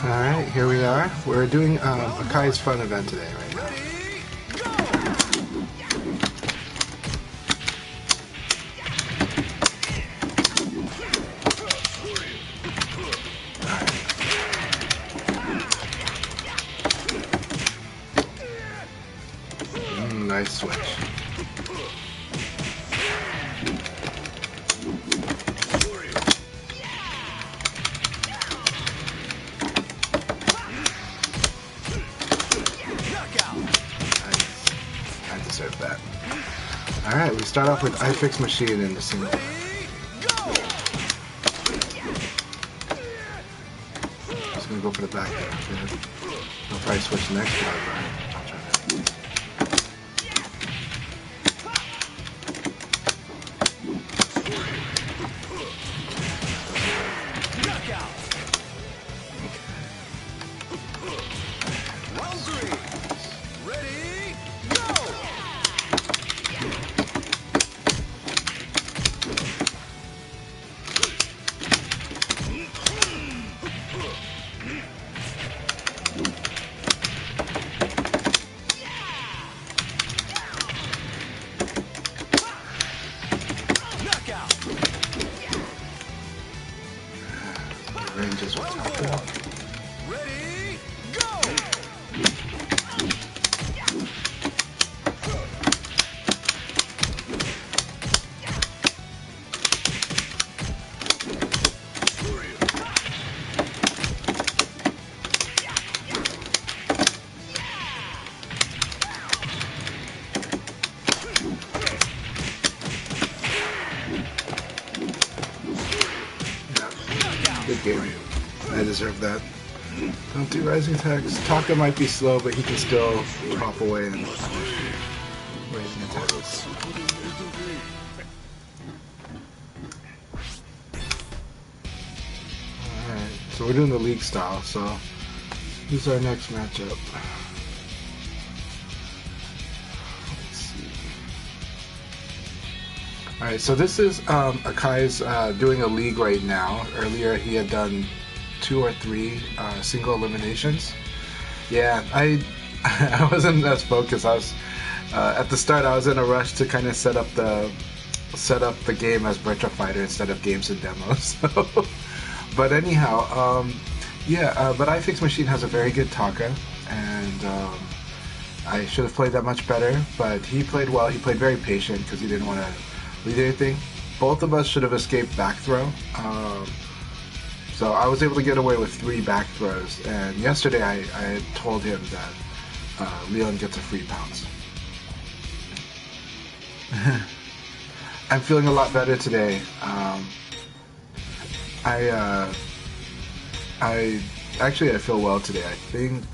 Alright, here we are. We're doing Akai's fun event today right now. Nice switch. I deserve that. Alright, we start off with iFix Machine in the single. Just gonna go for the back there. I'll probably switch next to I'll try that. Ranges will top it up. Ready, go! Good game. I deserve that. Don't do rising attacks. Taka might be slow, but he can still pop away and rising attacks. Alright, so we're doing the league style, so who's our next matchup? Alright, so this is Akai's doing a league right now. Earlier he had done 2 or 3 single eliminations. Yeah, I wasn't as focused. I was at the start I was in a rush to kind of set up the game as Virtua Fighter instead of games and demos. But anyhow, but iFix Machine has a very good Taka, and I should have played that much better, but he played well. He played very patient because he didn't want to lead anything. Both of us should have escaped back throw. So I was able to get away with 3 back throws, and yesterday I had told him that Leon gets a free pounce. I'm feeling a lot better today. I feel well today. I think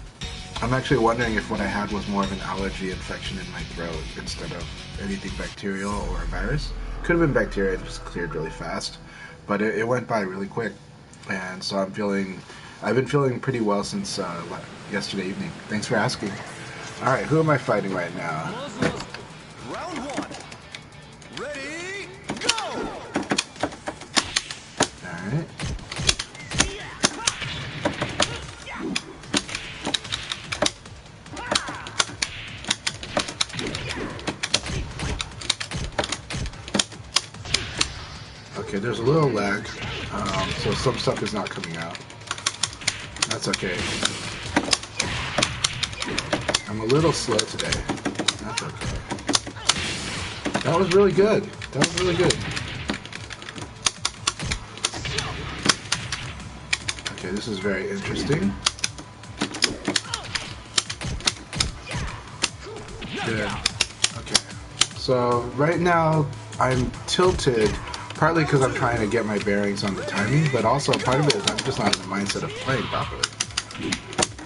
I'm actually wondering if what I had was more of an allergy infection in my throat instead of anything bacterial or a virus. Could have been bacteria. It was cleared really fast, but it went by really quick. And so I've been feeling pretty well since yesterday evening. Thanks for asking. Alright, who am I fighting right now? Round 1. Ready, go! Alright. Okay, there's a little lag. So some stuff is not coming out. That's okay. I'm a little slow today. That's okay. That was really good. That was really good. Okay, this is very interesting. Good. Okay. So right now I'm tilted. Partly because I'm trying to get my bearings on the timing, but also part of it is I'm just not in the mindset of playing properly.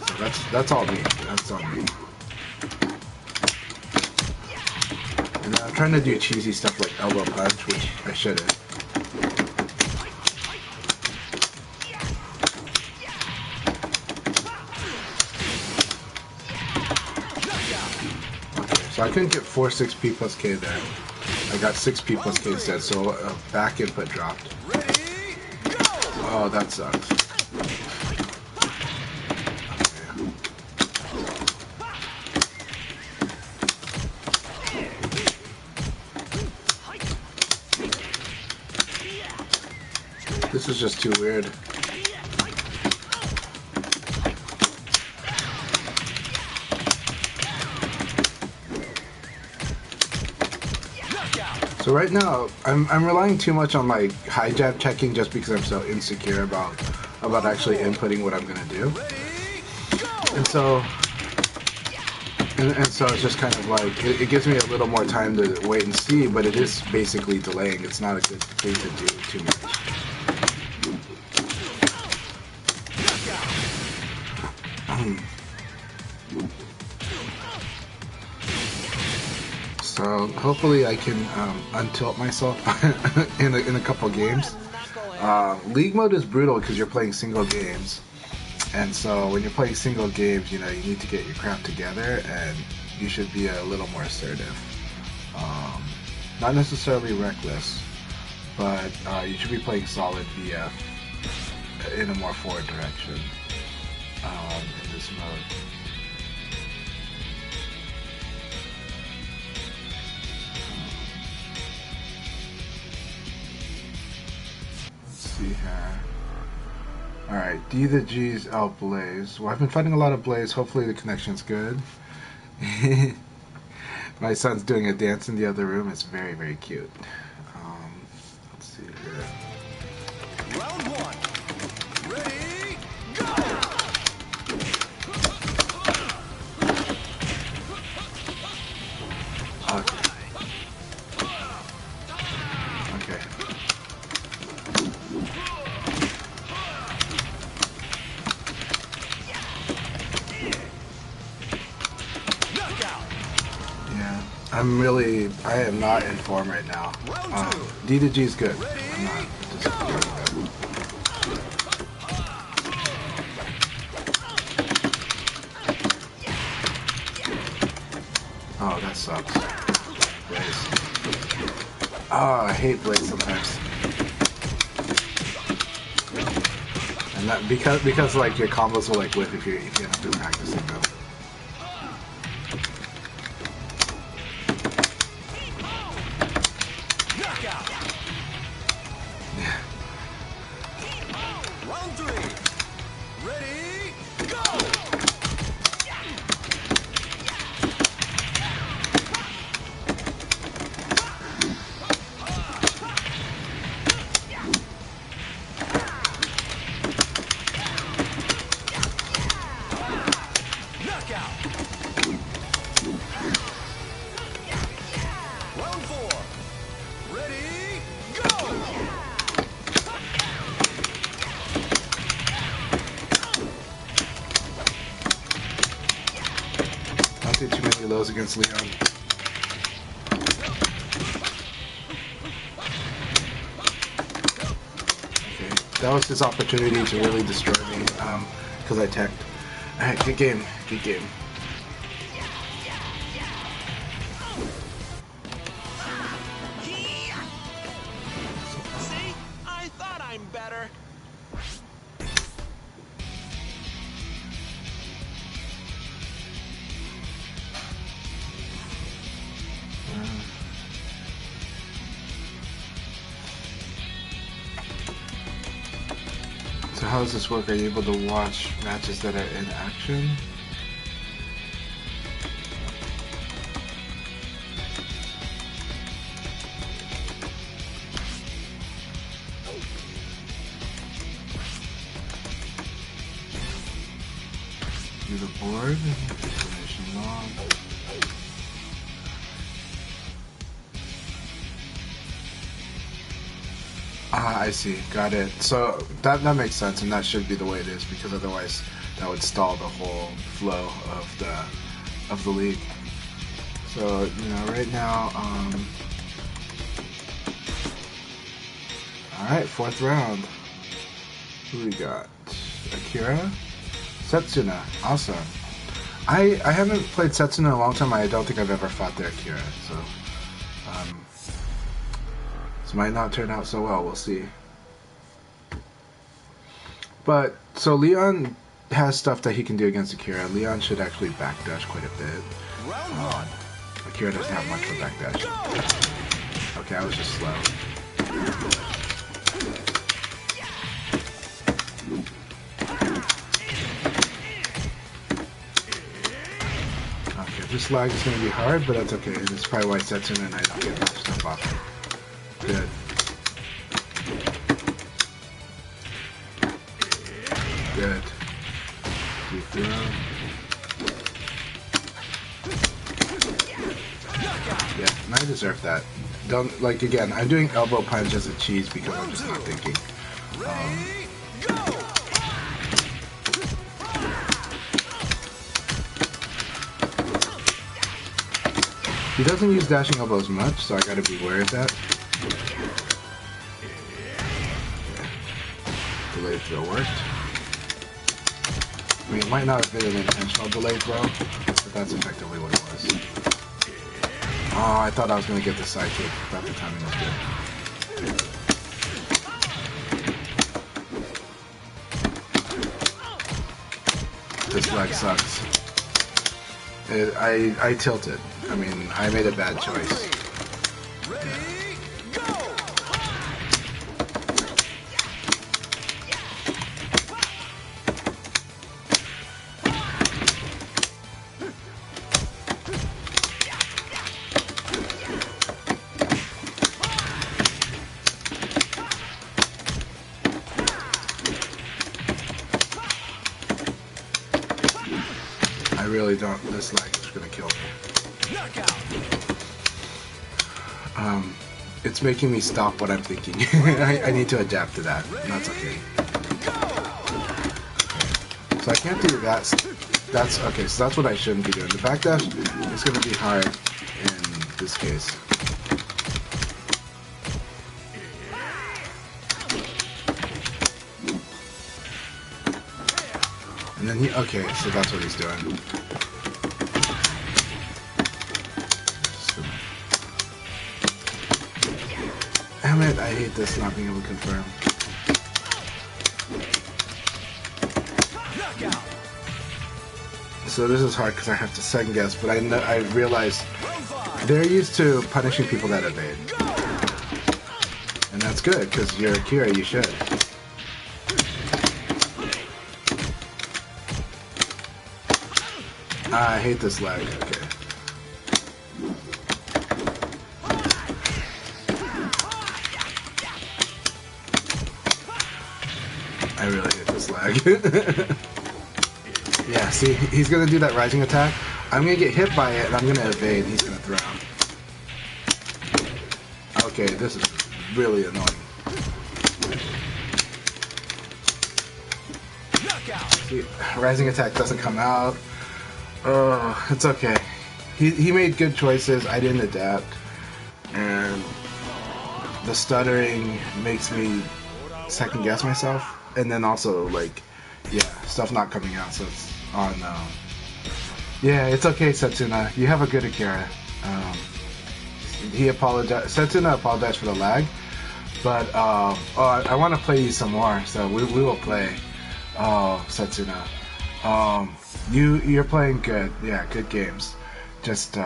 So that's all me. That's on me. And then I'm trying to do cheesy stuff like elbow punch, which I shouldn't. Okay, so I couldn't get 4-6P plus K there. I got 6P plus K instead, so back input dropped. Oh, that sucks. This is just too weird. So right now, I'm relying too much on like high jab checking just because I'm so insecure about actually inputting what I'm gonna do, and so it's just kind of like it gives me a little more time to wait and see, but it is basically delaying. It's not a good thing to do too much. So hopefully I can untilt myself in a couple games. League mode is brutal because you're playing single games, and so when you're playing single games, you know, you need to get your crap together, and you should be a little more assertive. Not necessarily reckless, but you should be playing solid VF in a more forward direction in this mode. See here. Alright, deethegee out Blaze. Well, I've been fighting a lot of Blaze. Hopefully the connection's good. My son's doing a dance in the other room. It's very, very cute. Let's see here. Round one. Ready, go! Okay. I am not in form right now. deethegee is good. I'm not disappointed. Oh, that sucks. Blaze. Oh, I hate Blaze sometimes. And that because like your combos will like whip if you have been practicing them. Round three. Ready, go! Knockout. Round four. Ready, go! Don't do too many of those against Leon. Okay, that was his opportunity to really destroy me because I teched. Alright, good game, good game. See? I thought I'm better. So how does this work? Are you able to watch matches that are in action? Do the board, information log. Ah, I see. Got it. So that makes sense, and that should be the way it is, because otherwise that would stall the whole flow of the league. So you know, right now, all right, fourth round. Who we got? Akira, Setsuna. Awesome. I haven't played Setsuna in a long time. I don't think I've ever fought their Akira, so. This might not turn out so well, we'll see. But, so Leon has stuff that he can do against Akira. Leon should actually backdash quite a bit. Akira doesn't have much for backdash. Okay, I was just slow. Okay, this lag is gonna be hard, but that's okay. That's probably why Setsuna and I don't get much stuff off. Good. Good. Deep throw. Yeah, and I deserve that. Don't, like, again, I'm doing elbow punch as a cheese because I'm just not thinking. He doesn't use dashing elbows much, so I gotta be wary of that. Yeah. Delayed throw worked. I mean, it might not have been an intentional delayed throw, but that's effectively what it was. Oh, I thought I was going to get the side kick, but the timing was good. This leg sucks. I tilted. I mean, I made a bad choice. I really don't. This leg is gonna kill me. It's making me stop what I'm thinking. I need to adapt to that. And that's okay. So I can't do that. That's okay. So that's what I shouldn't be doing. The backdash is gonna be hard in this case. And then okay, so that's what he's doing. Damn it, I hate this not being able to confirm. So this is hard because I have to second guess, but I realize they're used to punishing people that evade. And that's good, because you're Akira, you should. I hate this lag. Okay. I really hate this lag. Yeah, see, he's gonna do that rising attack. I'm gonna get hit by it, and I'm gonna evade. He's gonna throw. Okay, this is really annoying. See, rising attack doesn't come out. Oh, it's okay. He made good choices. I didn't adapt, and the stuttering makes me second guess myself, and then also like, yeah, stuff not coming out. So it's on. Yeah, it's okay, Setsuna. You have a good Akira. He apologized. Setsuna apologized for the lag, but I want to play you some more, so we will play. Oh, Setsuna. You're playing good. Yeah, good games. Just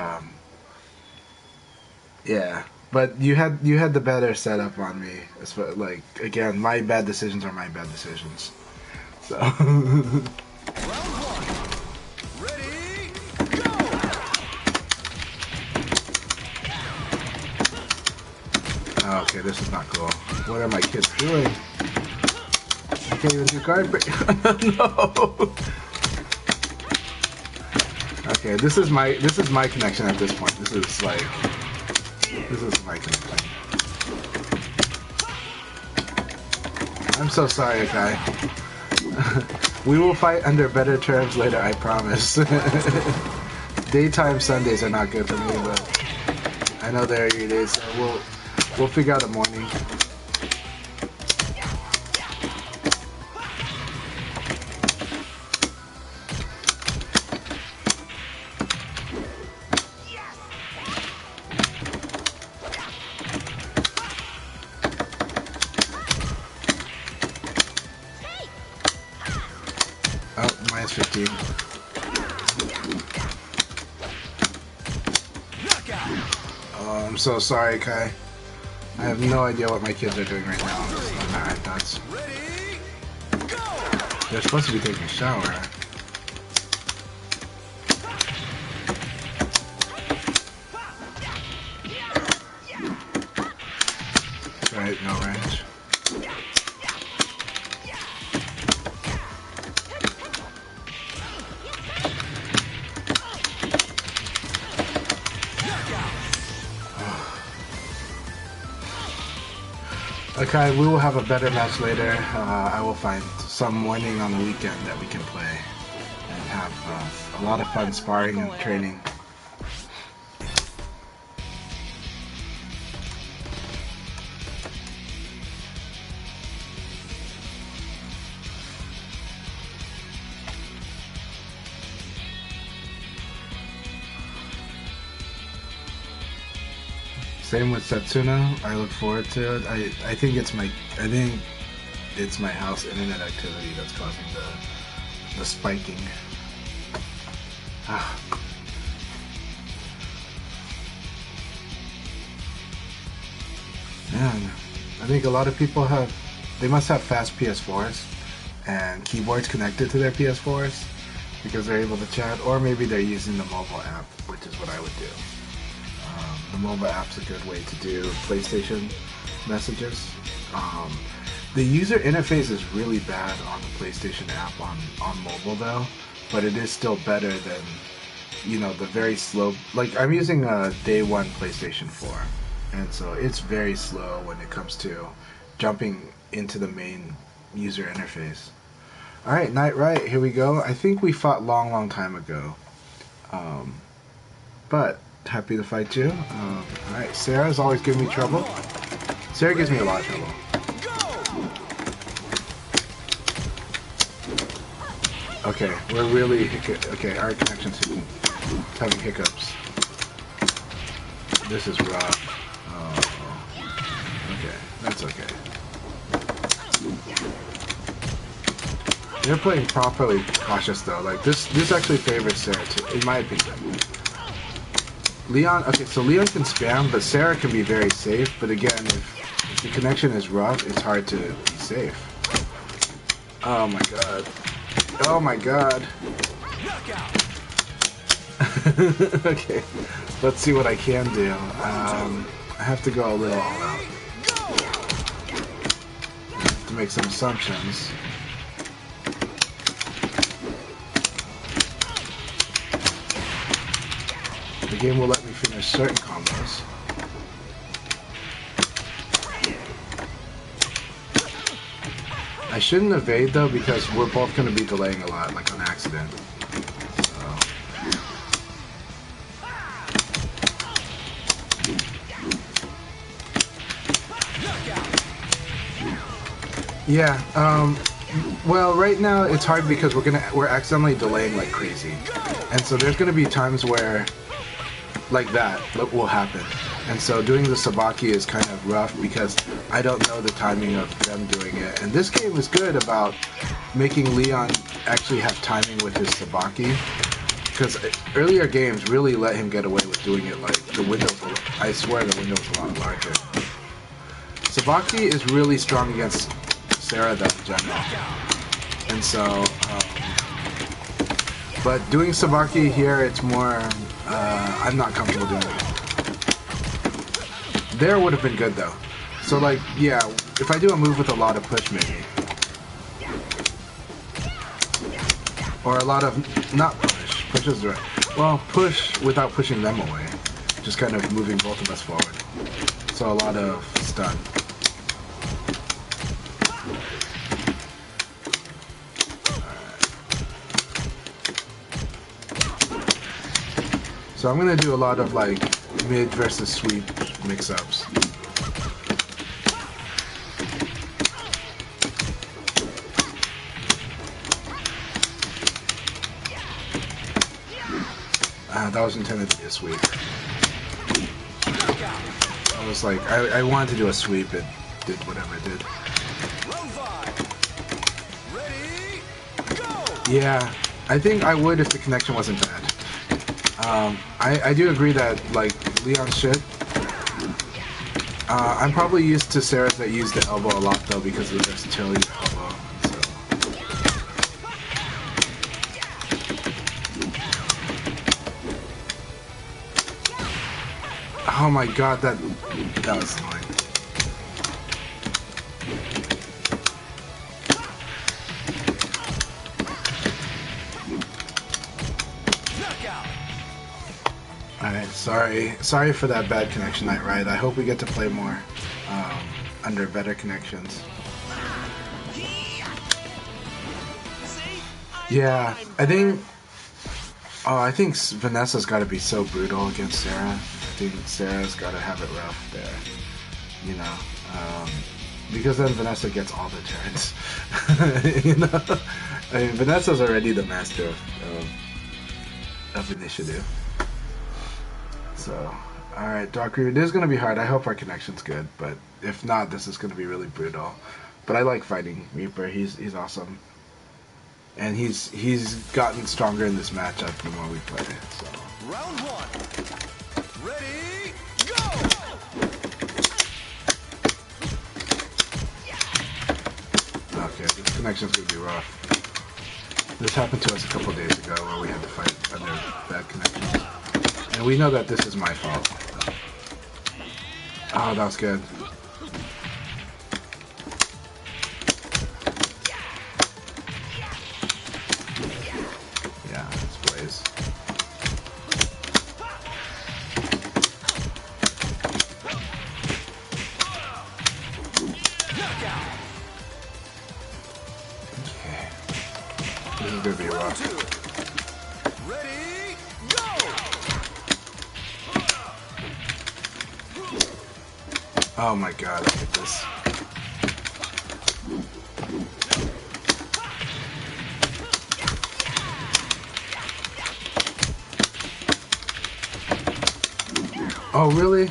yeah, but you had the better setup on me. It's like, again, my bad decisions are my bad decisions. So. Okay, this is not cool. What are my kids doing? I can't even do guard break. No. Okay, this is my connection at this point. This is my connection. I'm so sorry, Akai. We will fight under better terms later, I promise. Daytime Sundays are not good for me, but I know there are your days, so we'll figure out a morning. Oh, minus 15. Oh, I'm so sorry, Kai. I have no idea what my kids are doing right now. I'm just on my iPads. They're supposed to be taking a shower. Okay, we will have a better match later. I will find some morning on the weekend that we can play and have a lot of fun sparring and training. Same with Setsuna. I look forward to it. I think it's my house internet activity that's causing the spiking. Ah. Man, I think a lot of people they must have fast PS4s and keyboards connected to their PS4s because they're able to chat, or maybe they're using the mobile app, which is what I would do. The mobile app's a good way to do PlayStation messages. The user interface is really bad on the PlayStation app on mobile though, but it is still better than, you know, the very slow, like I'm using a day one PlayStation 4, and so it's very slow when it comes to jumping into the main user interface. Alright, Night Right, here we go. I think we fought long time ago. But happy to fight you. Alright, Sarah's always giving me trouble. Sarah gives me a lot of trouble. Okay, we're really okay, our connection's having hiccups. This is rough. Oh, okay, that's okay. They're playing properly cautious though. Like this actually favors Sarah too, in my opinion. Leon, okay, so Leon can spam, but Sarah can be very safe. But again, if the connection is rough, it's hard to be safe. Oh my god. Oh my god. Okay, let's see what I can do. I have to go a little all out. I have to make some assumptions. The game will let me finish certain combos. I shouldn't evade though because we're both going to be delaying a lot, like on accident. So. Yeah, well right now it's hard because we're accidentally delaying like crazy. And so there's going to be times where like that will happen, and so doing the sabaki is kind of rough because I don't know the timing of them doing it. And this game is good about making Leon actually have timing with his sabaki, because earlier games really let him get away with doing it like the windows. I swear the window's a lot larger. Sabaki is really strong against Sarah though in general, and so but doing sabaki here, it's more. I'm not comfortable doing it. There would have been good though. So like, yeah, if I do a move with a lot of push maybe. Or a lot of, not push, push is right. Well, push without pushing them away. Just kind of moving both of us forward. So a lot of stun. So I'm gonna do a lot of like mid versus sweep mix-ups. That was intended to be a sweep. I was like, I wanted to do a sweep, it did whatever it did. Yeah, I think I would if the connection wasn't bad. I do agree that, like, Leon's shit. I'm probably used to Sarah's that use the elbow a lot, though, because of the versatility of the elbow. So. Oh my god, that was annoying. Alright, sorry for that bad connection night, right? I hope we get to play more. under better connections. Yeah, I think. Oh, I think Vanessa's got to be so brutal against Sarah. I think Sarah's got to have it rough there. You know, because then Vanessa gets all the turns. You know, I mean, Vanessa's already the master of initiative. So, all right, daRockReaper, this is gonna be hard. I hope our connection's good, but if not, this is gonna be really brutal. But I like fighting Reaper. He's awesome. And he's gotten stronger in this matchup the more we play. So. Round one. Ready, go! Okay, this connection's gonna be rough. This happened to us a couple days ago where we had to fight under bad connections. And we know that this is my fault. Oh, that was good. This is gonna be rough. Ready, go! Oh my god, look at this. Oh, really?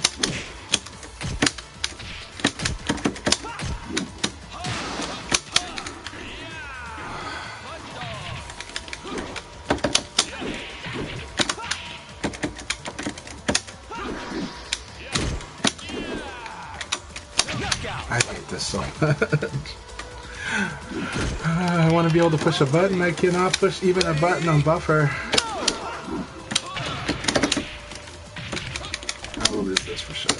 I hate this so much. I want to be able to push a button. I cannot push even a button on buffer. I will lose this for sure.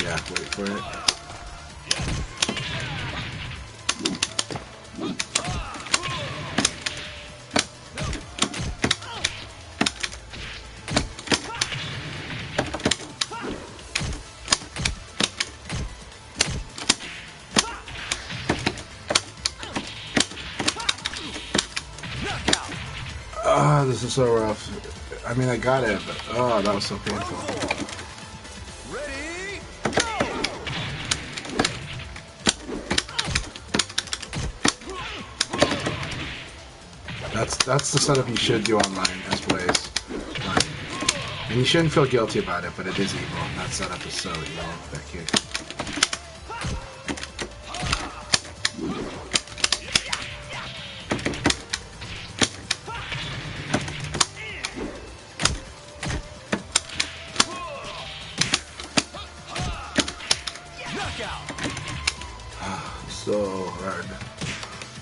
Yeah, wait for it. Oh, this is so rough. I mean, I got it, but oh, that was so painful. Ready, go! That's the setup you should do online as plays. And you shouldn't feel guilty about it, but it is evil. That setup is so evil, that kick. So hard.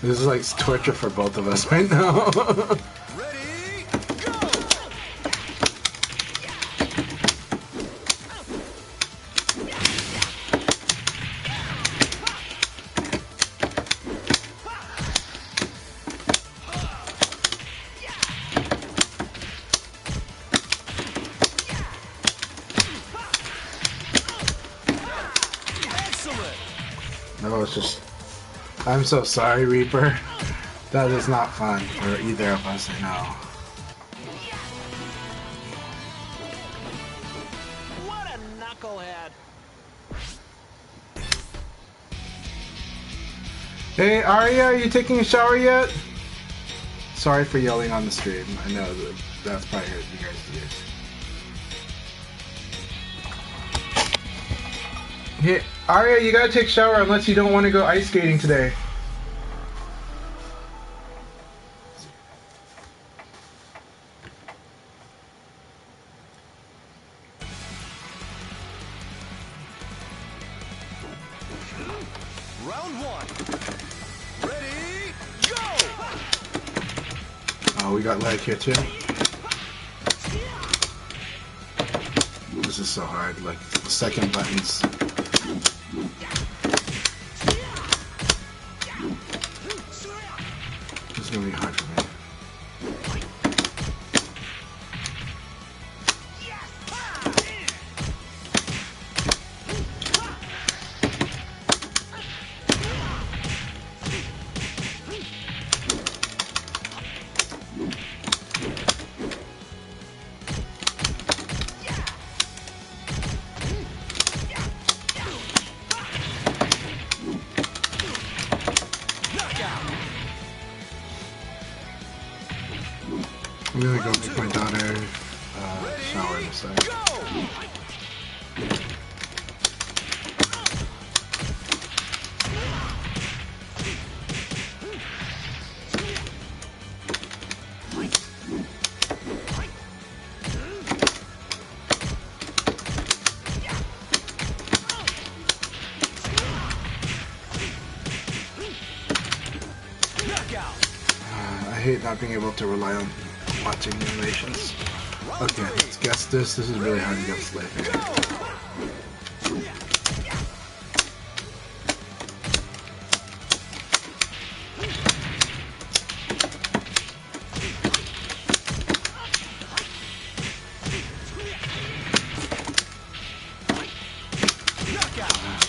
This is like torture for both of us right now. Ready, go! Excellent! No, it's just... I'm so sorry, Reaper. That is not fun for either of us, I know. What a knucklehead. Hey, Arya, are you taking a shower yet? Sorry for yelling on the stream. I know that's probably hurt you guys' ears. Hey, Arya, you gotta take a shower unless you don't want to go ice skating today. Round one. Ready, go! Oh, we got lag here too. This is so hard, like the second buttons. This is gonna be hard for me. I'm gonna go make my daughter shower in a sec. I hate not being able to rely on watching animations. Okay, let's guess this. This is really hard to get slave.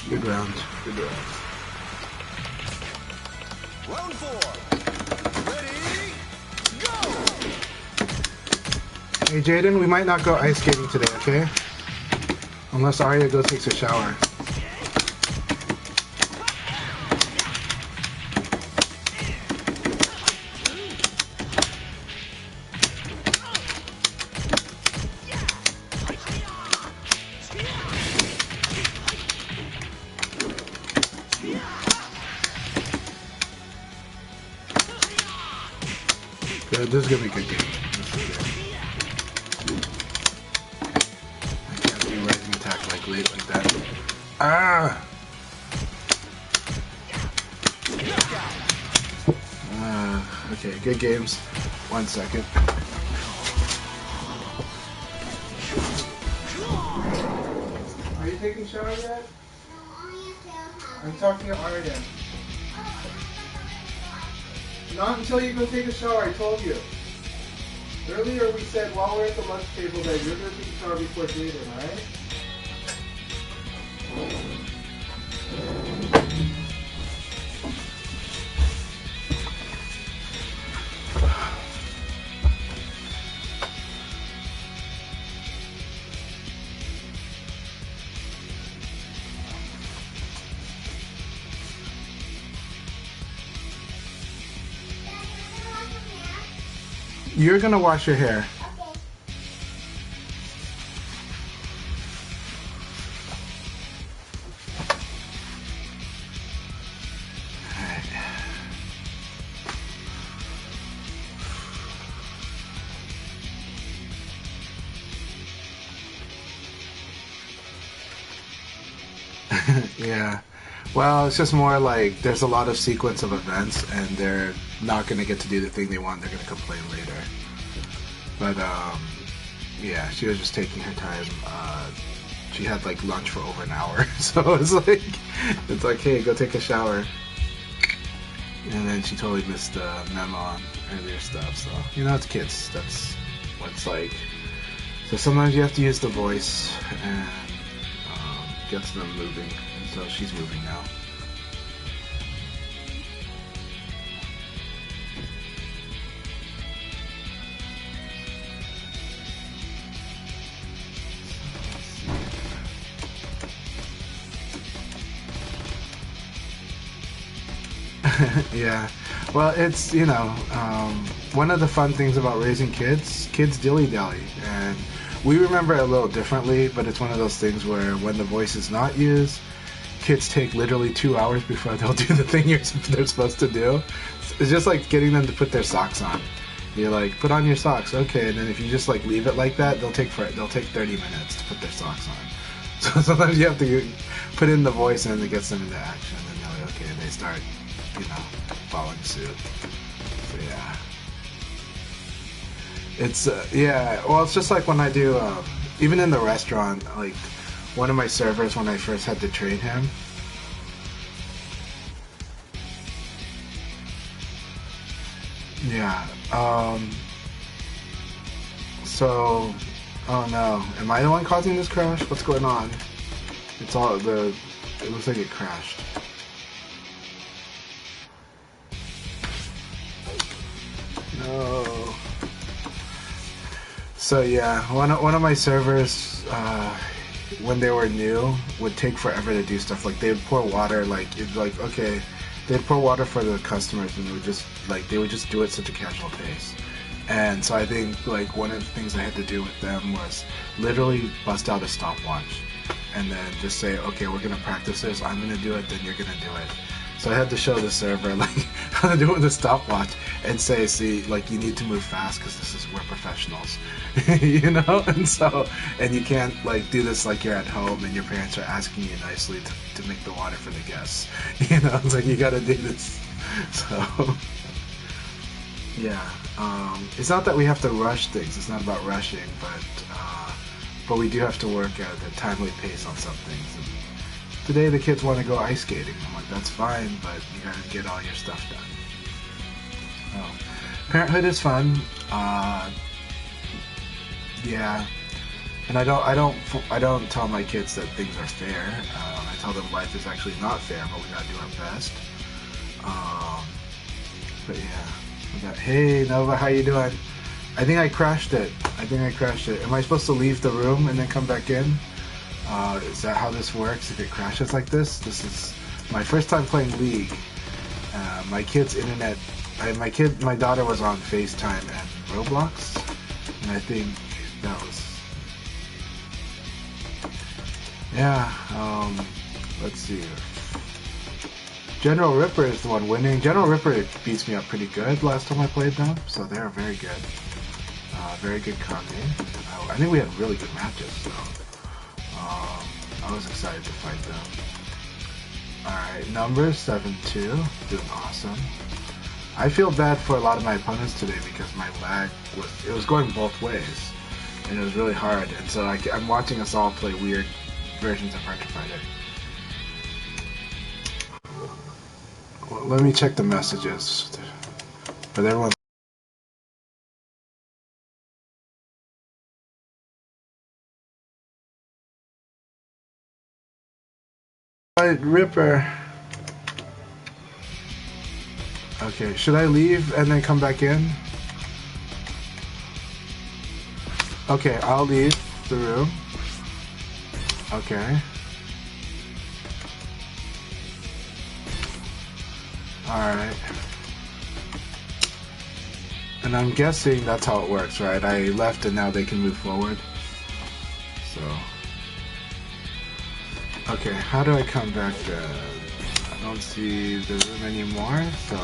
Good round. Good round. Round 4. Ready, go! Hey Jaden, we might not go ice skating today, okay? Unless Arya goes takes a shower. Good, this is gonna be a good game. I can't do rising attack like late like that. Ah! Okay, good games. 1 second. Are you taking a shower yet? I'm talking to Arya. Not until you go take a shower, I told you. Earlier we said while we're at the lunch table that you're going to take a shower before Jaden, right? You're gonna wash your hair. Yeah. Well, it's just more like there's a lot of sequence of events and they're not going to get to do the thing they want. They're going to complain later. But, yeah, she was just taking her time. She had, like, lunch for over an hour. So it's like, hey, go take a shower. And then she totally missed the memo on earlier stuff. So, you know, it's kids. That's what it's like. So sometimes you have to use the voice and gets them moving. So she's moving now. Yeah, well, it's, you know, one of the fun things about raising kids dilly-dally, and we remember it a little differently, but it's one of those things where when the voice is not used, kids take literally 2 hours before they'll do the thing they're supposed to do. It's just like getting them to put their socks on. You're like, put on your socks, okay, and then if you just like leave it like that, they'll take 30 minutes to put their socks on. So sometimes you have to put in the voice and it gets them into action, and they're like, okay, and they start, you know, following suit. So yeah. It's, yeah, well, it's just like when I do, even in the restaurant, like, one of my servers, when I first had to train him, yeah, so, oh no, am I the one causing this crash? What's going on? It looks like it crashed. No. So yeah, one of my servers, when they were new, would take forever to do stuff. Like they would pour water, like it's like, okay, they'd pour water for the customers, and they would just do it at such a casual pace. And so I think like one of the things I had to do with them was literally bust out a stopwatch and then just say, okay, we're gonna practice this. I'm gonna do it, then you're gonna do it. So I had to show the server like how to do it with a stopwatch and say, see, like you need to move fast because we're professionals, you know. And you can't like do this like you're at home and your parents are asking you nicely to make the water for the guests. You know, it's like you gotta do this. So yeah, it's not that we have to rush things. It's not about rushing, but we do have to work at a timely pace on some things. And today the kids want to go ice skating. I'm like, that's fine, but you gotta get all your stuff done. Oh. Parenthood is fun. Yeah, and I don't tell my kids that things are fair. I tell them life is actually not fair, but we gotta do our best. But yeah, hey Nova, how you doing? I think I crashed it. Am I supposed to leave the room and then come back in? Is that how this works? If it crashes like this? This is my first time playing League. My kid's internet. My daughter was on FaceTime and Roblox, and I think that was. Yeah. Let's see. GeneralRipper is the one winning. GeneralRipper beats me up pretty good last time I played them, so they're very good. Very good Kage. I think we had really good matches, so I was excited to fight them. Alright, numbers 7-2, doing awesome. I feel bad for a lot of my opponents today because my lag was going both ways, and it was really hard, and so I'm watching us all play weird versions of Virtua Fighter. Well, let me check the messages, but everyone's Ripper. Okay, should I leave and then come back in? Okay, I'll leave the room. Okay. Alright. And I'm guessing that's how it works, right? I left and now they can move forward. So. Okay, how do I come back then? I don't see the room anymore, so.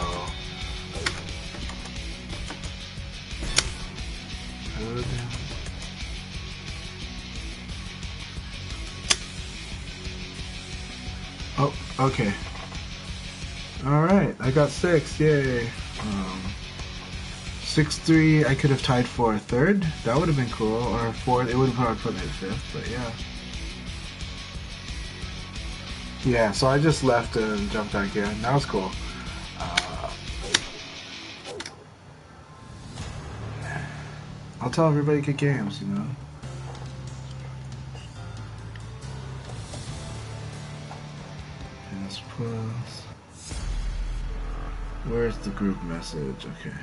Good. Oh, okay. Alright, I got 6, yay. 6-3, I could have tied for a third. That would have been cool. Or a fourth, it would have probably put me at fifth, but yeah. Yeah, so I just left and jumped back in. That was cool. I'll tell everybody good games, you know. Plus. Where's the group message? Okay.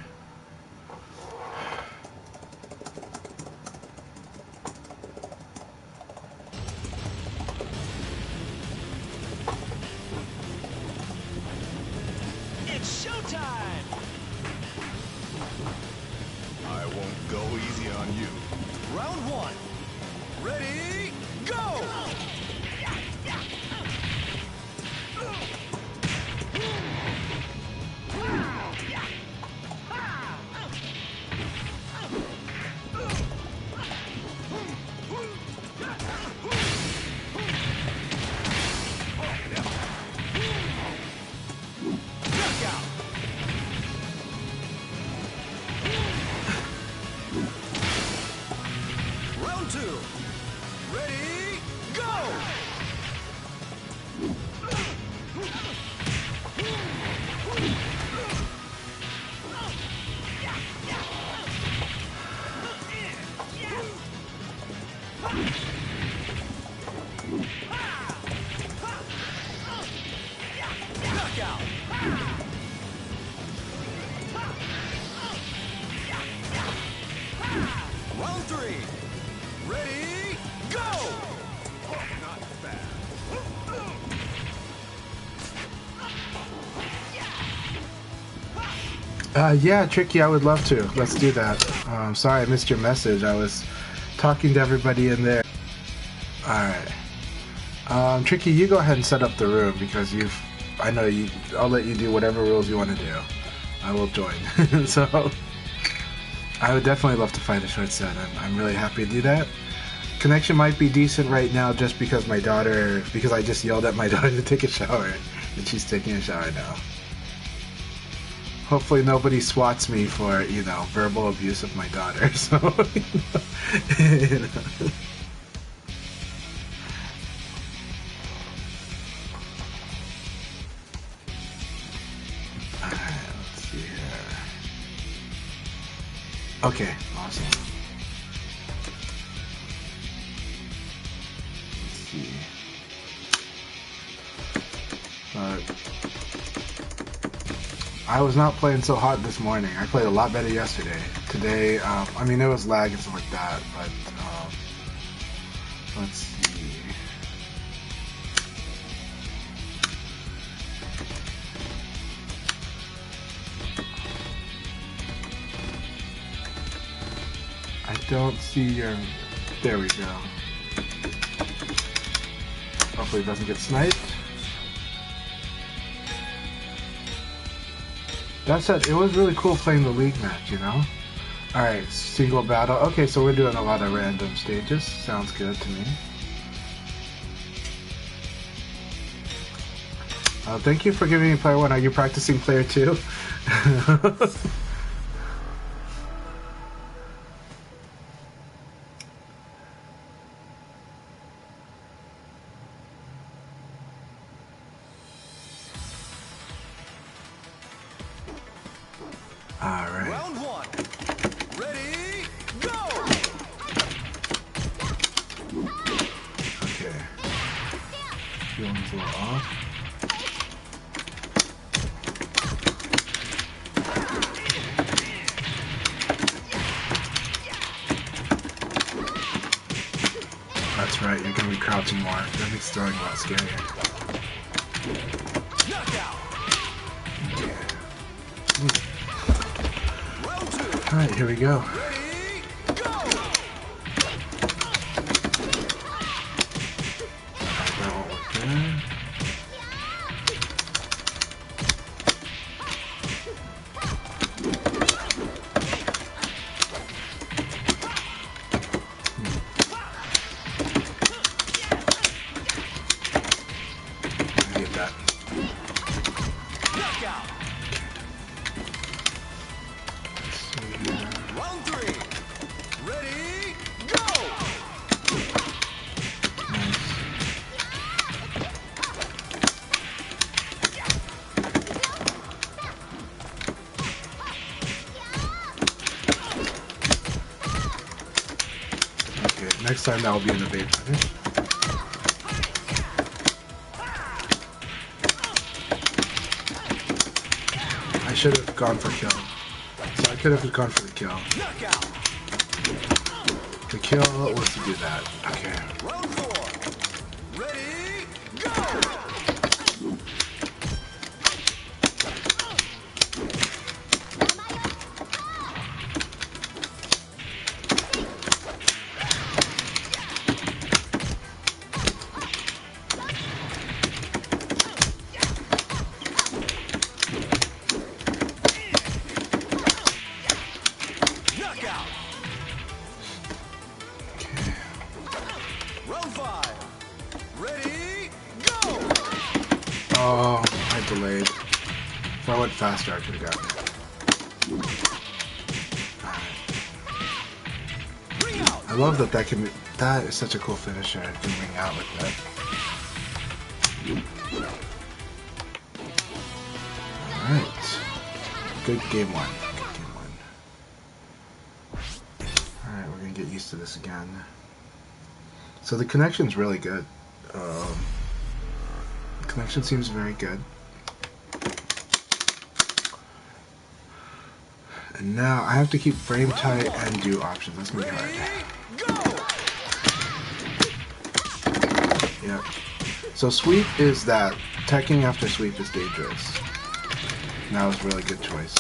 It's showtime! I won't go easy on you. Round 1. Ready, go! Round 2. Ready, go! Yeah, Tricky, I would love to. Let's do that. Sorry I missed your message. I was talking to everybody in there. Alright. Tricky, you go ahead and set up the room because I know you. I'll let you do whatever rules you want to do. I will join. So, I would definitely love to fight a short set, and I'm really happy to do that. Connection might be decent right now just because because I just yelled at my daughter to take a shower, and she's taking a shower now. Hopefully nobody swats me for, verbal abuse of my daughter, so, you know. Alright, let's see here. Okay, awesome. Let's see. I was not playing so hot this morning. I played a lot better yesterday. Today, I mean, there was lag and stuff like that, but, let's see. I don't see your... There we go. Hopefully it doesn't get sniped. That said, it was really cool playing the league match, Alright, single battle. Okay, so we're doing a lot of random stages. Sounds good to me. Thank you for giving me player 1. Are you practicing player 2? Alright. Round 1. Ready, go! Okay. Feeling's a little off. That's right, you're gonna be crouching more. That makes throwing a lot scarier. Knockout! Alright, here we go. Ready, go! That won't work there. I get that. Knockout! Round 3. Ready, go! Okay, next time that will be in the bait punish. I should have gone for kill. So I could have gone for the kill. Knockout! The kill was to do that. Okay. Round 4. Ready, go! Knockout! Round 5. Ready, go! Oh, I delayed. If I went faster, I could have gotten it. Alright. Ring out! I love that that is such a cool finisher. It can ring out like that. Alright. Good game 1. Good game 1. Alright, we're gonna get used to this again. So the connection's really good. The connection seems very good. And now I have to keep frame tight and do options. That's gonna be hard. Yep. So sweep is that. Teching after sweep is dangerous. And that was a really good choice.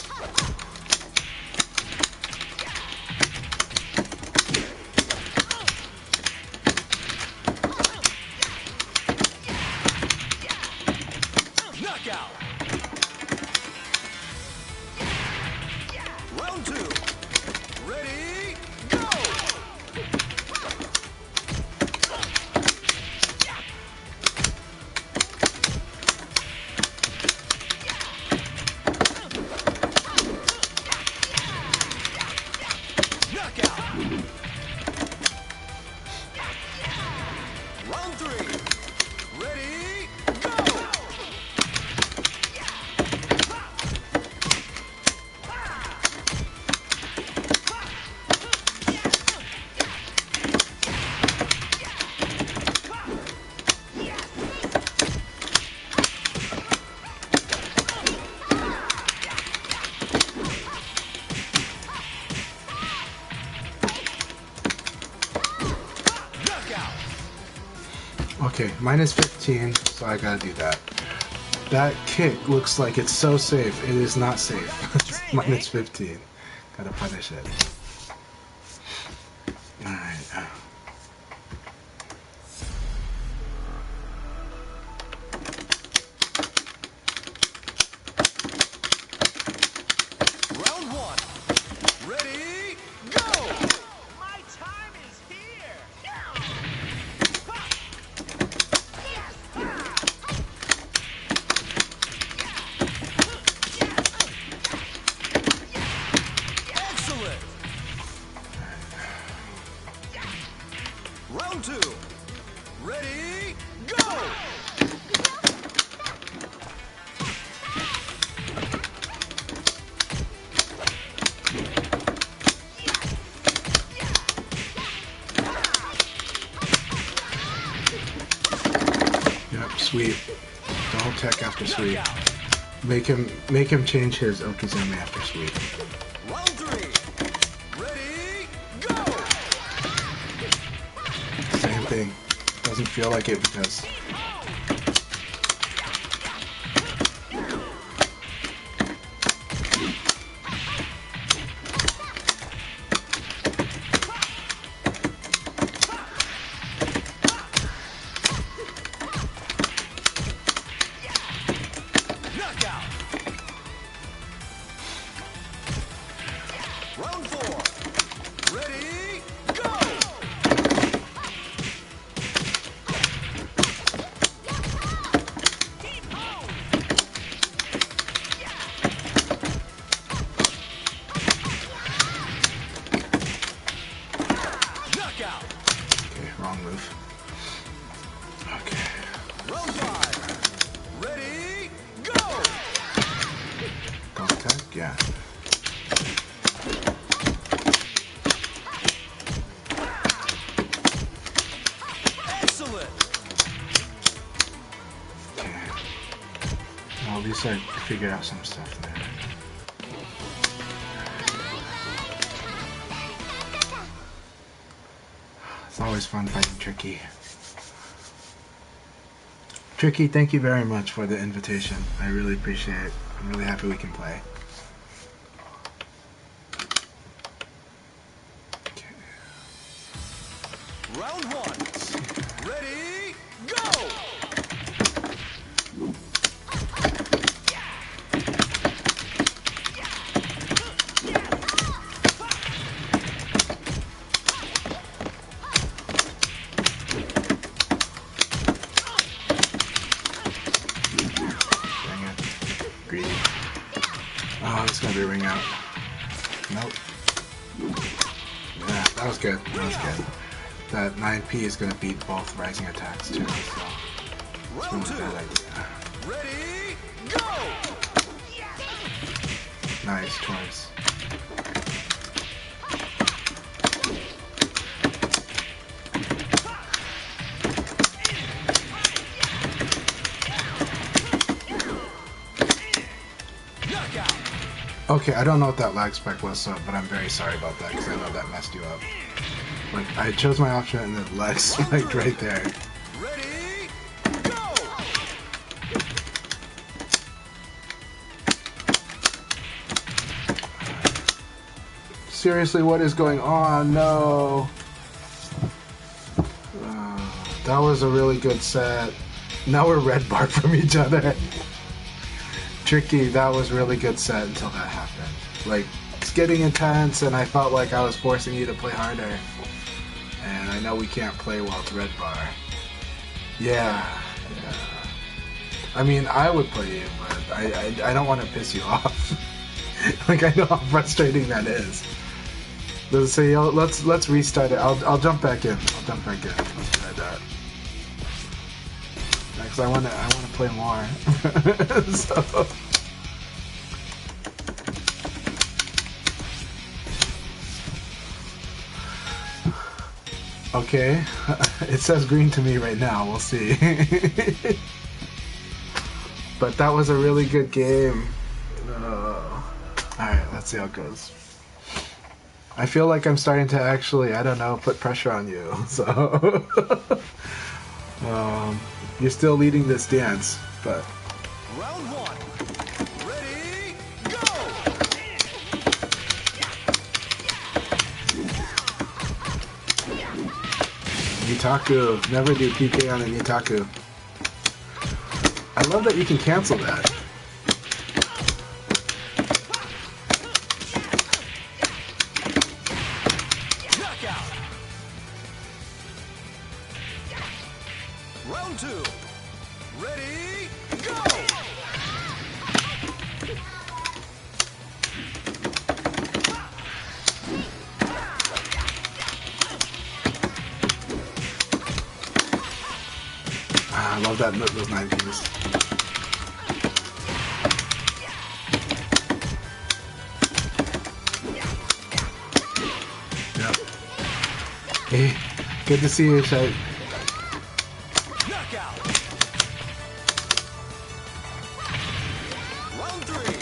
Okay, minus 15, so I gotta do that. That kick looks like it's so safe. It is not safe. It's minus 15. Gotta punish it. Alright. Round one. Ready, go! My time is here! Excellent! Round two. Ready, go! Yep, sweep. Don't tech after sweep. Make him change his Okizeme after sweep. Round three. Ready, go! Same thing. Doesn't feel like it because Knockout! Round four. Ready, go! Knockout! okay, wrong move. Okay. Round five. Ready, go! Don't tech? Yeah. Excellent! Okay. Well, at least I figured out some stuff there. It's always fun fighting Tricky. Tricky, thank you very much for the invitation. I really appreciate it. I'm really happy we can play. Okay. Round one. Ready, go! Dang it. Greedy. Oh, it's gonna be a ring out. Nope. Yeah, that was good. That was good. That 9P is gonna beat both rising attacks too, so Round it's two. not a bad idea. Ready, go! Nice choice. Knockout! Okay, I don't know what that lag spec was, so, but I'm very sorry about that because I know that messed you up. Like, I chose my option and the lag spiked right there. Ready, go! Seriously, what is going on? No. That was a really good set. Now we're red bar from each other. Tricky, that was really good set until that happened. Like, it's getting intense and I felt like I was forcing you to play harder. And I know we can't play well with red bar. Yeah. I mean, I would play you, but I don't want to piss you off. Like, I know how frustrating that is. Let's see, let's restart it. I'll jump back in. I'll jump back in. Let's try that. Because I wanna play more. So. Okay, it says green to me right now. We'll see. But that was a really good game. Alright, let's see how it goes. I feel like I'm starting to actually, I don't know, put pressure on you. So You're still leading this dance, but Round one. Ready, go! Nitaku. Never do PK on a Nitaku. I love that you can cancel that. Knockout. Round two. Ready, go! Ah, I love that those 90s. Yep. Hey, good to see you, Shai. Knockout. Round three.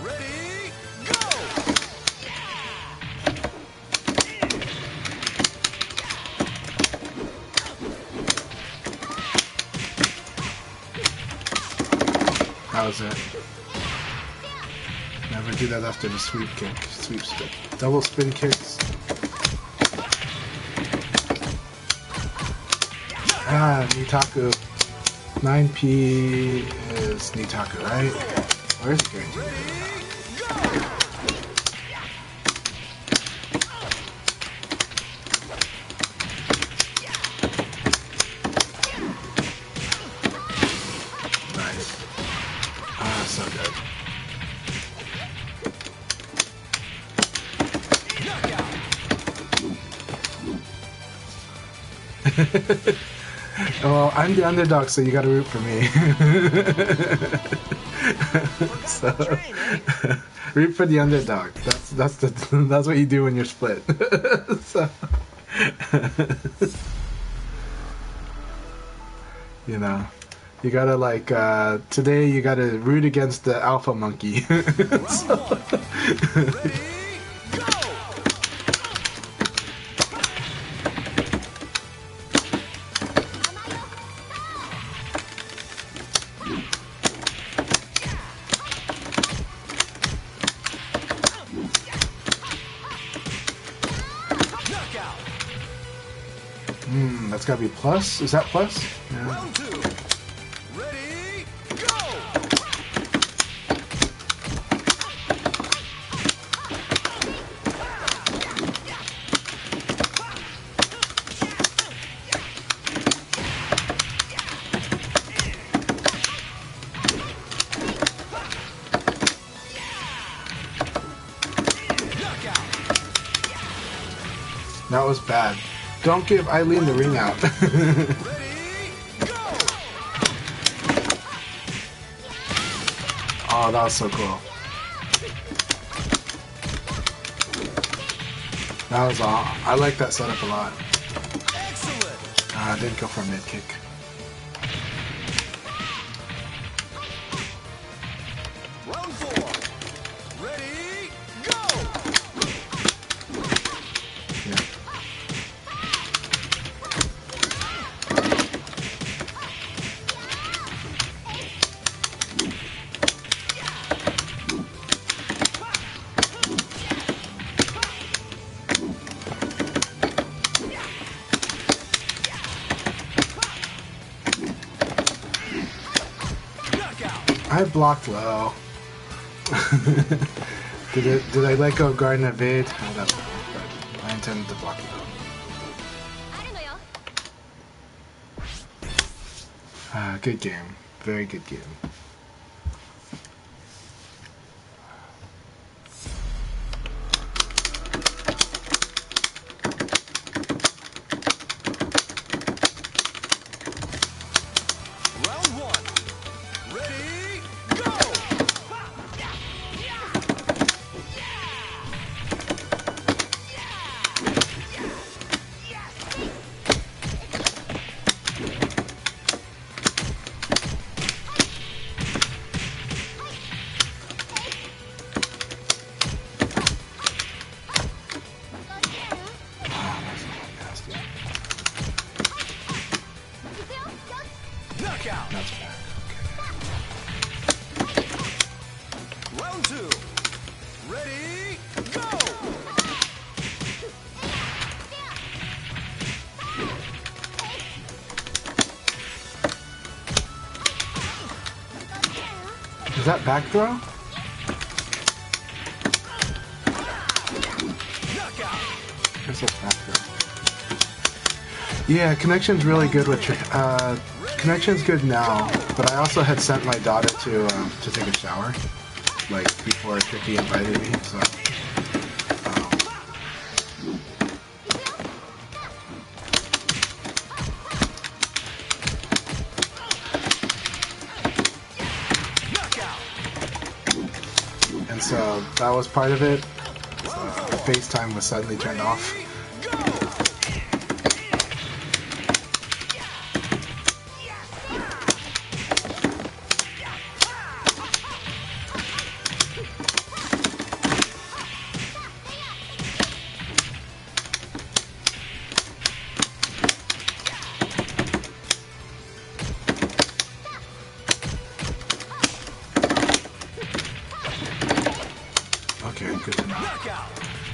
Ready, go! That was it. Never do that after the sweep kick. Sweep spin. Double spin kicks. Ah, Nitaku. 9P is Nitaku, right? Where's the guarantee? Nice. Ah, so good. Well, I'm the underdog, so you gotta root for me. So, root for the underdog. That's what you do when you're split. So, you know, you gotta like today you gotta root against the alpha monkey. So, that's gotta be plus. Is that plus? Yeah. Round two. Ready, go! That was bad. Don't give Eileen the ring out. Oh, that was so cool. That was all. I like that setup a lot. I didn't go for a mid kick. Round four. Ready, go! Yeah. I blocked low. Did I let go of Garden Evade? I don't know, but I intended to block low. Good game. Very good game. Round one. Ready, go! Round 2. Ready, go! Is that back throw? Knockout! Guess that's back throw. Yeah, connection's really good with connection's good now, but I also had sent my daughter to take a shower, like before Tricky invited me, so. And so that was part of it. FaceTime was suddenly turned off. Okay, good to know.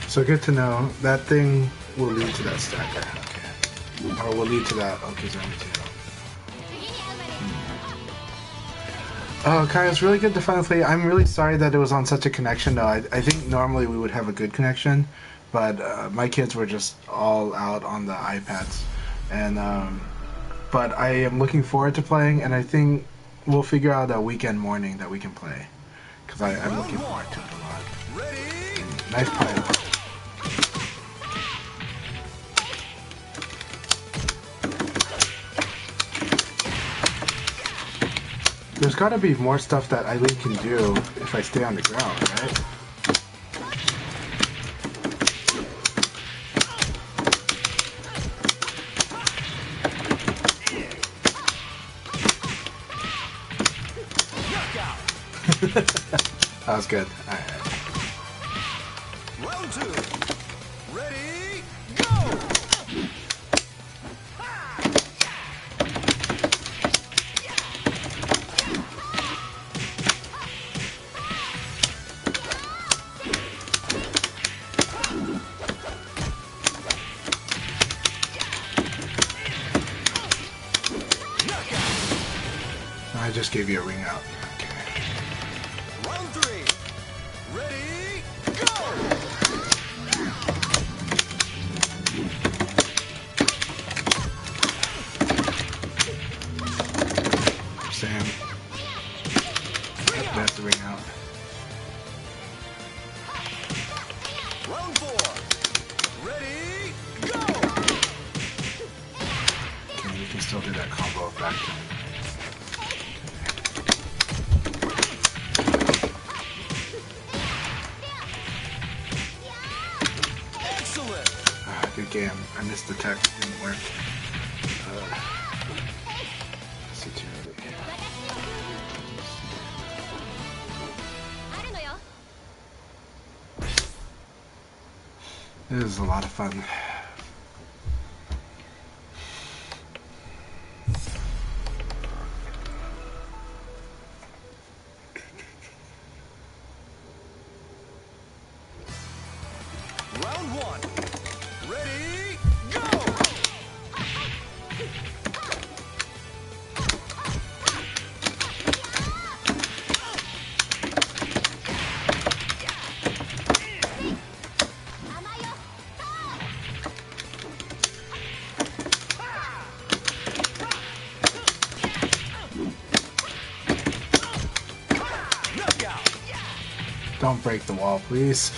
So good to know. That thing will lead to that stacker. Okay. Or will lead to that Okizami too. Oh, Kai, it's really good to finally play. I'm really sorry that it was on such a connection, though. I think normally we would have a good connection, but my kids were just all out on the iPads. And but I am looking forward to playing, and I think we'll figure out a weekend morning that we can play. Because I'm looking forward to it a lot. Nice pilot. There's gotta be more stuff that Eileen can do if I stay on the ground, right? That was good. Alright. Round 2. Ready, go! I just gave you a ring out. Okay. Round 3. Ready, go! Sam. That's the ring out. Round 4. Ready, go! Okay, you can still do that combo of back turn. Excellent! Good game. I missed the tech. Didn't work. Security. This is a lot of fun. Round 1. Ready, go! Knockout! Don't break the wall, please.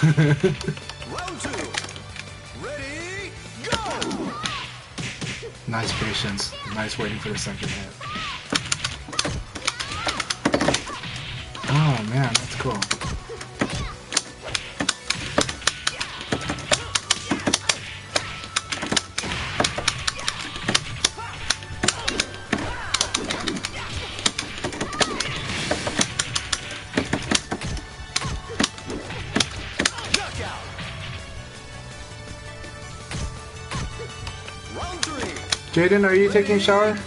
Round 2. Ready, go! Nice patience. Nice waiting for the second hit. Oh man, that's cool. Knockout! Round 3. Jaden, are you taking a shower? Go!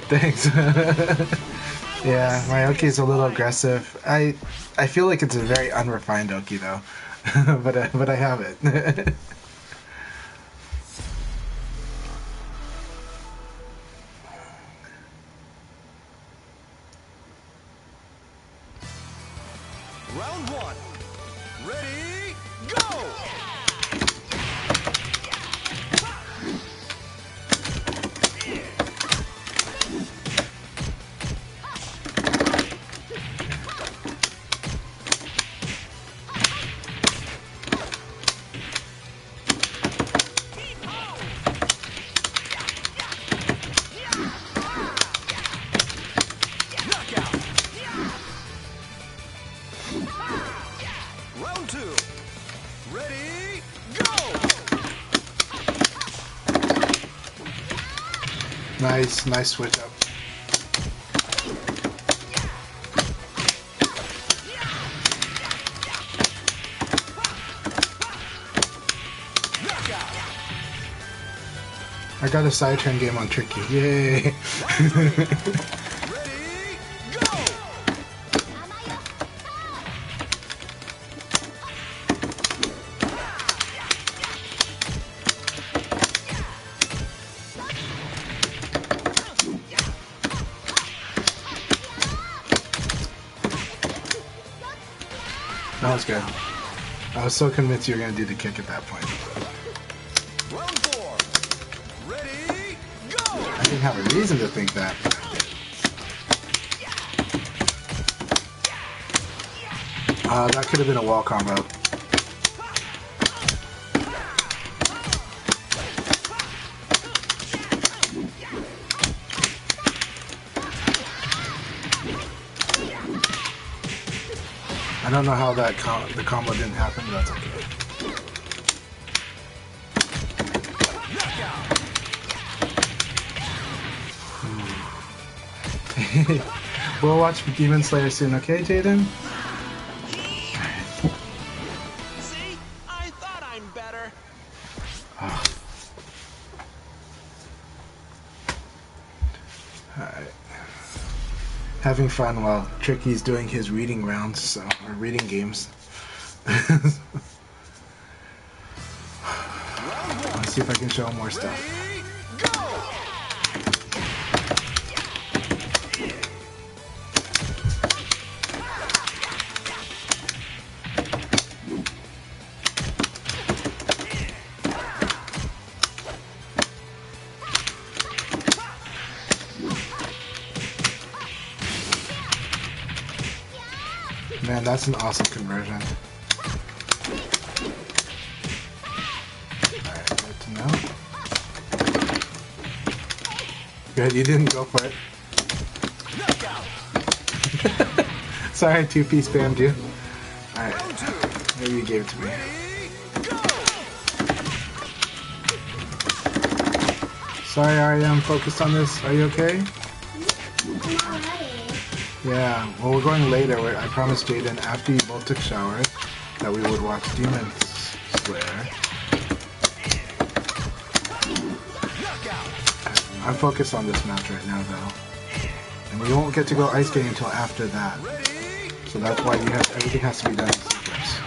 Thanks. Yeah, my Oki is a little aggressive. I feel like it's a very unrefined Oki though, but I have it. Round one. Ready, go! Knockout. Round two. Ready, go! Nice switch up. Knockout. I got a side turn game on Tricky. Yay! Ready, go! That was good. I was so convinced you were gonna do the kick at that point. Round four. Ready, go! I didn't have a reason to think that. That could have been a wall combo. I don't know how that the combo didn't happen, but that's okay. We'll watch Demon Slayer soon, okay, Jaden? See? I thought I'm better. Alright. Having fun while Tricky's doing his reading rounds, so, or reading games. Let's see if I can show him more stuff. Ready, go! Man, that's an awesome conversion. Alright, good to know. Good, you didn't go for it. Sorry, 2P spammed you. Alright, maybe you gave it to me. Sorry, Arya, I'm focused on this. Are you okay? Yeah, well, we're going later. I promised Jaden after you both took showers that we would watch Demon Slayer. I'm focused on this match right now, though. And we won't get to go ice skating until after that. So that's why everything has to be done in sequence.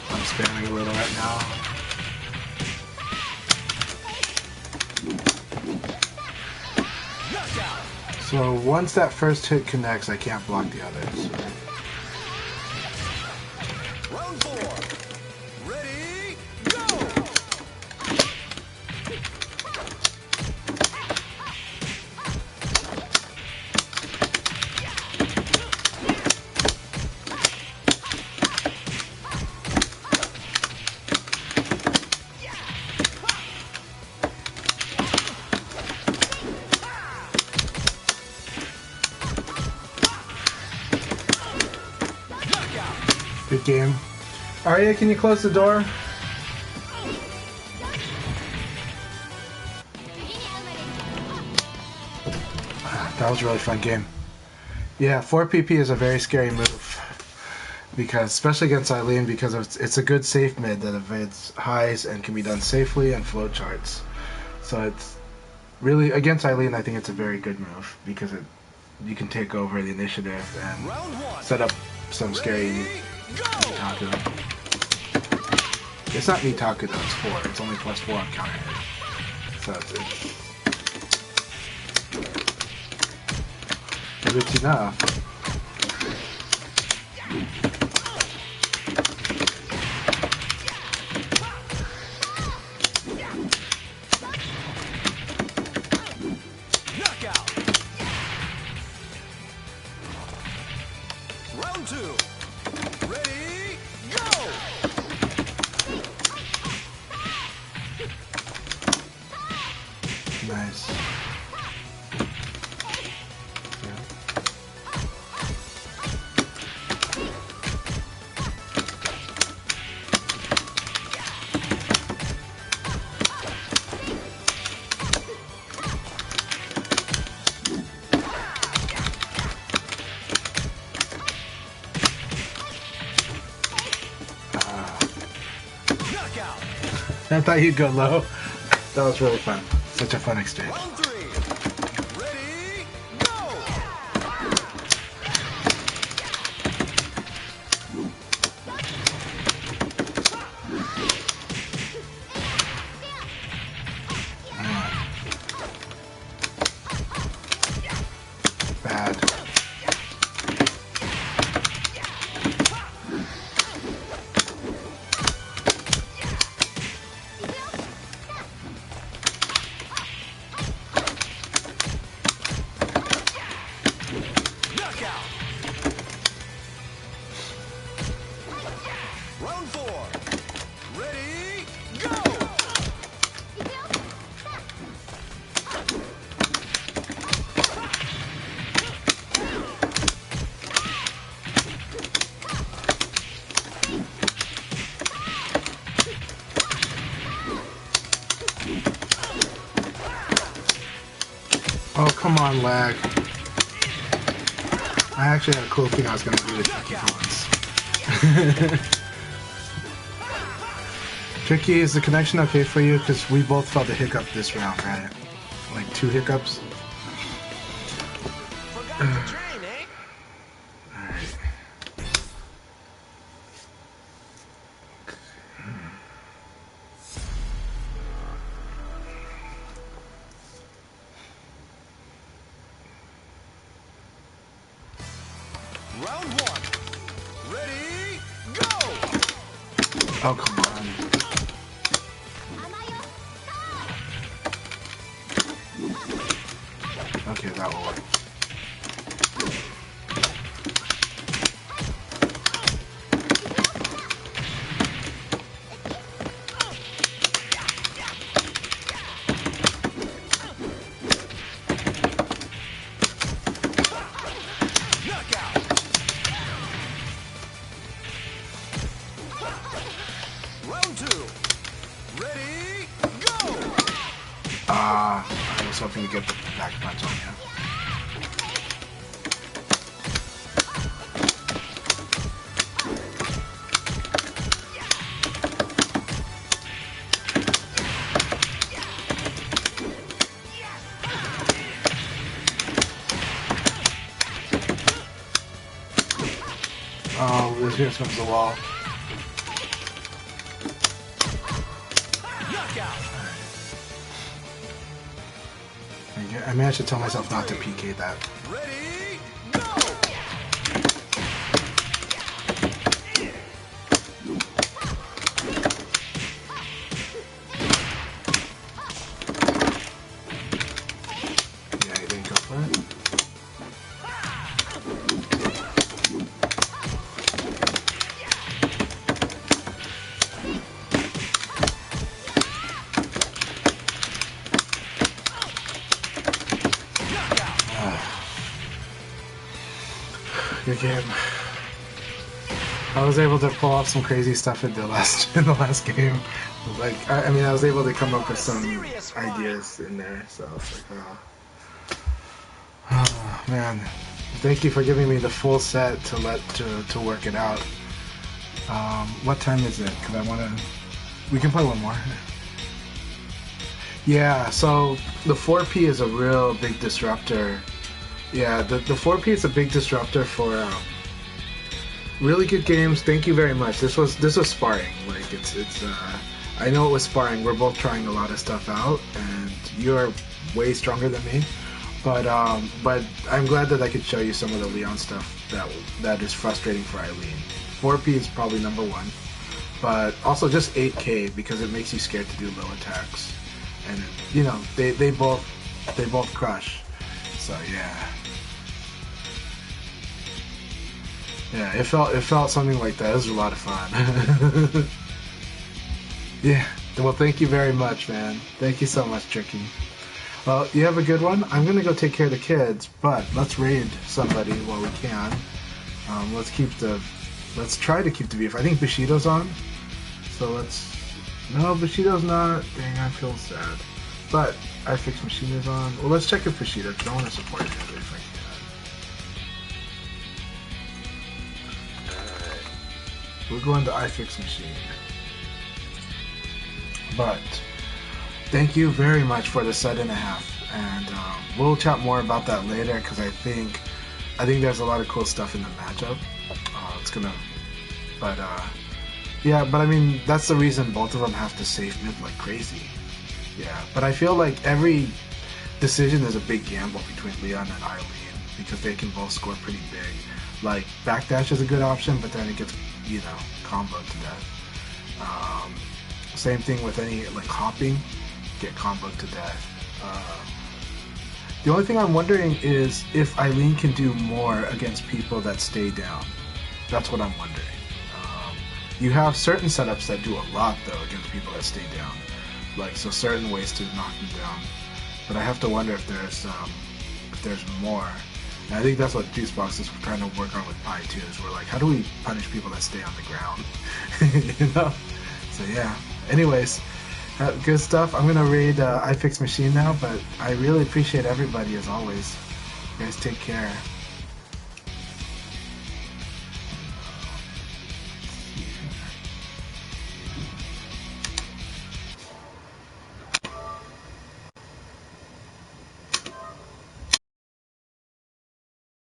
I'm spamming a little right now. So once that first hit connects, I can't block the others. Round four. Ready, go! Good game. Arya, can you close the door? That was a really fun game. Yeah, 4 PP is a very scary move. Because, especially against Eileen, because it's a good safe mid that evades highs and can be done safely and flow charts. So it's really, against Eileen, I think it's a very good move because you can take over the initiative and set up some scary Nitaku. It's not Nitaku though, it's 4. It's only +4 on counter. So if it's enough. Nice. I thought you'd go low. That was really fun. Such a fun exchange. Bad. Oh, come on, lag. I actually had a cool thing I was going to do with Tricky for once. Tricky, is the connection okay for you? Because we both felt a hiccup this round, right? Like 2 hiccups. Forgot the train, eh? Alright. Round 1. Ready, go! Oh, come on. Okay, that will work. I was hoping to get the back punch on you. Oh, here comes the wall. I managed to tell myself not to PK that. Ready, go! Yeah, you didn't go for it. Good game. I was able to pull off some crazy stuff in the last game. Like, I mean, I was able to come up with some ideas in there. So I was like, oh. Oh, man, thank you for giving me the full set to work it out. What time is it? Cause I wanna. We can play one more. Yeah, so the 4P is a real big disruptor. Yeah, the 4P is a big disruptor for really good games. Thank you very much. This was sparring. Like it's I know it was sparring. We're both trying a lot of stuff out, and you're way stronger than me. But I'm glad that I could show you some of the Leon stuff that is frustrating for Eileen. 4P is probably number one, but also just 8K because it makes you scared to do low attacks, and you know they both crush. So yeah, it felt something like that. It was a lot of fun. Yeah. Well, thank you very much, man. Thank you so much, Tricky. Well, you have a good one. I'm gonna go take care of the kids, but let's raid somebody while we can. Let's try to keep the VF. I think Bushido's on, so no, Bushido's not. Dang, I feel sad. But iFix Machine is on. Well, let's check if Bushido, because I want to support him if I can. Alright. We're going to iFix Machine. But thank you very much for the set and a half, and we'll chat more about that later because I think there's a lot of cool stuff in the matchup. Yeah, but I mean that's the reason both of them have to safe mid like crazy. Yeah, but I feel like every decision is a big gamble between Leon and Eileen because they can both score pretty big. Like backdash is a good option, but then it gets comboed to death. Same thing with any like hopping, get comboed to death. The only thing I'm wondering is if Eileen can do more against people that stay down. That's what I'm wondering. You have certain setups that do a lot though against people that stay down, like so certain ways to knock them down. But I have to wonder if there's more. And I think that's what Juicebox is trying to work on with Pi too. Is we're like, how do we punish people that stay on the ground? So yeah. Anyways, good stuff. I'm gonna raid iFix Machine now, but I really appreciate everybody as always. You guys take care.